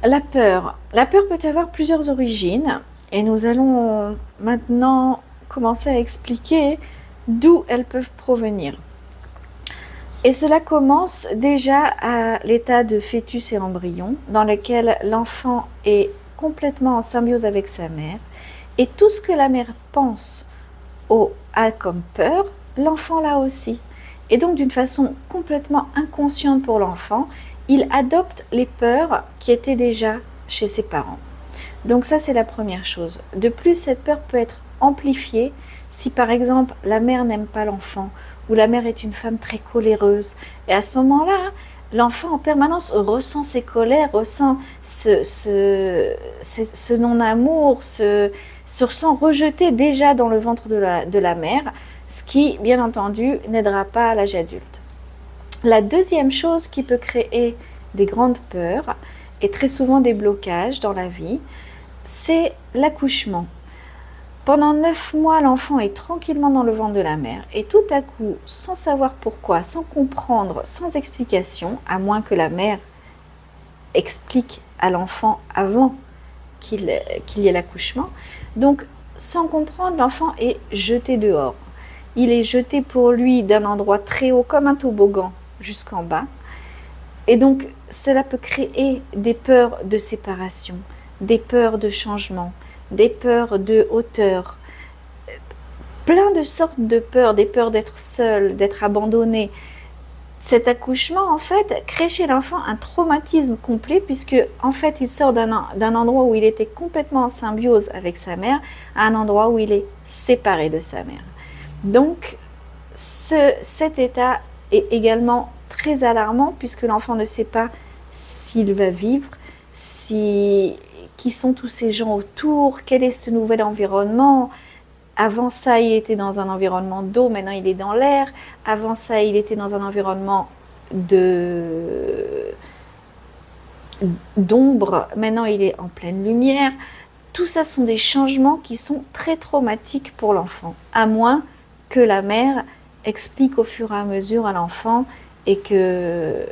La peur. La peur peut avoir plusieurs origines et nous allons maintenant commencer à expliquer d'où elles peuvent provenir. Et cela commence déjà à l'état de fœtus et embryon, dans lequel l'enfant est complètement en symbiose avec sa mère. Et tout ce que la mère pense a comme peur, l'enfant l'a aussi. Et donc d'une façon complètement inconsciente pour l'enfant, il adopte les peurs qui étaient déjà chez ses parents. Donc ça, c'est la première chose. De plus, cette peur peut être amplifiée si par exemple la mère n'aime pas l'enfant ou la mère est une femme très coléreuse. Et à ce moment-là, l'enfant en permanence ressent ses colères, ressent ce non-amour, se ressent rejeté déjà dans le ventre de la mère, ce qui, bien entendu, n'aidera pas à l'âge adulte. La deuxième chose qui peut créer des grandes peurs et très souvent des blocages dans la vie, c'est l'accouchement. Pendant 9 mois, l'enfant est tranquillement dans le ventre de la mère et tout à coup, sans savoir pourquoi, sans comprendre, sans explication, à moins que la mère explique à l'enfant avant qu'il y ait l'accouchement, donc sans comprendre, l'enfant est jeté dehors. Il est jeté pour lui d'un endroit très haut comme un toboggan jusqu'en bas. Et donc, cela peut créer des peurs de séparation, des peurs de changement, des peurs de hauteur, plein de sortes de peurs, des peurs d'être seul, d'être abandonné. Cet accouchement, en fait, crée chez l'enfant un traumatisme complet puisque, en fait, il sort d'un endroit où il était complètement en symbiose avec sa mère à un endroit où il est séparé de sa mère. Donc, cet état est également très alarmant puisque l'enfant ne sait pas s'il va vivre, qui sont tous ces gens autour, quel est ce nouvel environnement. Avant ça, il était dans un environnement d'eau, maintenant il est dans l'air. Avant ça, il était dans un environnement d'ombre, maintenant il est en pleine lumière. Tout ça sont des changements qui sont très traumatiques pour l'enfant, à moins que la mère explique au fur et à mesure à l'enfant et qu'elle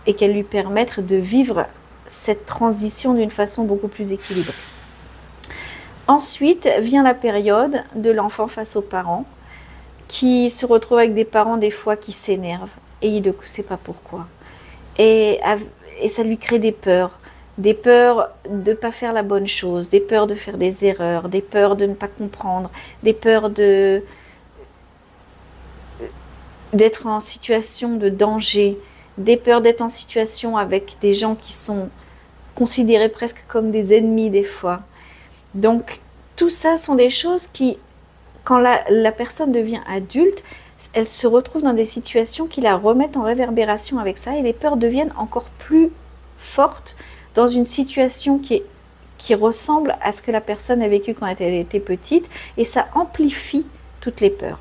lui permette de vivre cette transition d'une façon beaucoup plus équilibrée. Ensuite vient la période de l'enfant face aux parents, qui se retrouve avec des parents des fois qui s'énervent et il ne sait pas pourquoi. Et ça lui crée des peurs de ne pas faire la bonne chose, des peurs de faire des erreurs, des peurs de ne pas comprendre, des peurs d'être en situation de danger, des peurs d'être en situation avec des gens qui sont considérés presque comme des ennemis des fois. Donc, tout ça sont des choses qui, quand la personne devient adulte, elle se retrouve dans des situations qui la remettent en réverbération avec ça et les peurs deviennent encore plus fortes dans une situation qui ressemble à ce que la personne a vécu quand elle était petite et ça amplifie toutes les peurs.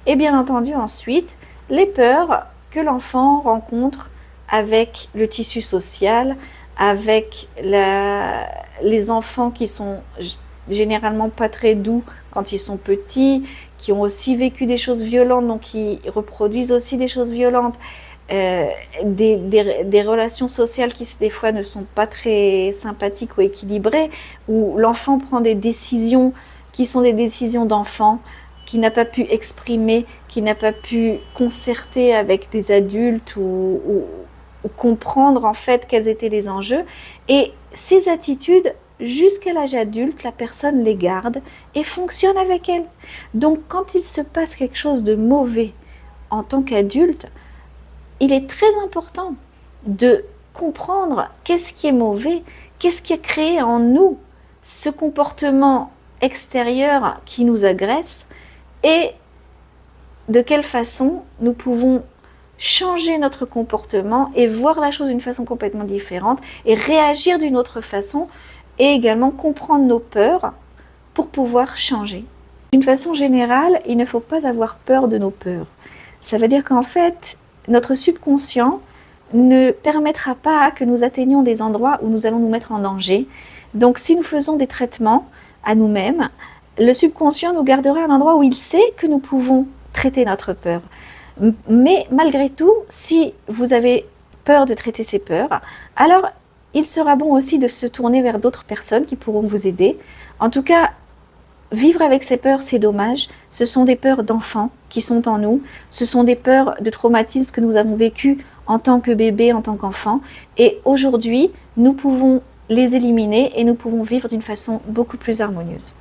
Et bien entendu, ensuite, les peurs que l'enfant rencontre avec le tissu social, avec les enfants qui sont généralement pas très doux quand ils sont petits, qui ont aussi vécu des choses violentes, donc qui reproduisent aussi des choses violentes, des relations sociales qui des fois ne sont pas très sympathiques ou équilibrées, où l'enfant prend des décisions qui sont des décisions d'enfant, qui n'a pas pu exprimer, qui n'a pas pu concerter avec des adultes ou comprendre en fait quels étaient les enjeux. Et ces attitudes, jusqu'à l'âge adulte, la personne les garde et fonctionne avec elles. Donc quand il se passe quelque chose de mauvais en tant qu'adulte, il est très important de comprendre qu'est-ce qui est mauvais, qu'est-ce qui a créé en nous ce comportement extérieur qui nous agresse et de quelle façon nous pouvons changer notre comportement et voir la chose d'une façon complètement différente et réagir d'une autre façon et également comprendre nos peurs pour pouvoir changer. D'une façon générale, il ne faut pas avoir peur de nos peurs. Ça veut dire qu'en fait, notre subconscient ne permettra pas que nous atteignions des endroits où nous allons nous mettre en danger. Donc si nous faisons des traitements à nous-mêmes, le subconscient nous gardera à un endroit où il sait que nous pouvons traiter notre peur. Mais malgré tout, si vous avez peur de traiter ces peurs, alors il sera bon aussi de se tourner vers d'autres personnes qui pourront vous aider. En tout cas, vivre avec ces peurs, c'est dommage. Ce sont des peurs d'enfants qui sont en nous. Ce sont des peurs de traumatismes que nous avons vécus en tant que bébé, en tant qu'enfant. Et aujourd'hui, nous pouvons les éliminer et nous pouvons vivre d'une façon beaucoup plus harmonieuse.